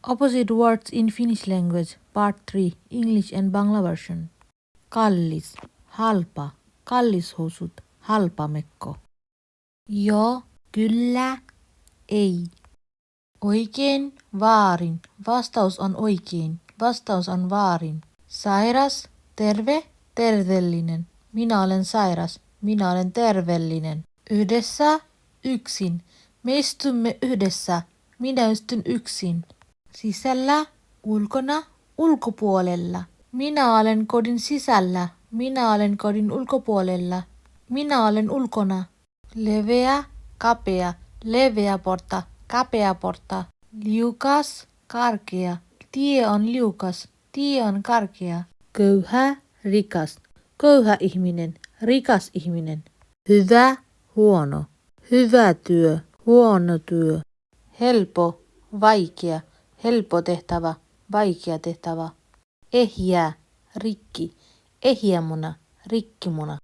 Opposite words in Finnish language, part 3, English and Bangla version. Kallis, halpa, kallishousut, halpamekko. Joo, kyllä, ei. Oikein, vaarin, vastaus on oikein, vastaus on vaarin. Sairas, terve, terveellinen. Minä olen sairas, minä olen terveellinen. Yhdessä, yksin. Me istumme yhdessä, minä istun yksin. Sisällä, ulkona, ulkopuolella. Minä olen kodin sisällä, minä olen kodin ulkopuolella. Minä olen ulkona. Leveä, kapea, leveä porta, kapea porta. Liukas, karkea. Tie on liukas, tie on karkea. Köyhä, rikas. Köyhä ihminen, rikas ihminen. Hyvä, huono. Hyvä työ, huono työ. Helppo, vaikea. Helppo tehtävä, vaikea tehtävä. Ehjä, rikki. Ehjä muna, rikki muna.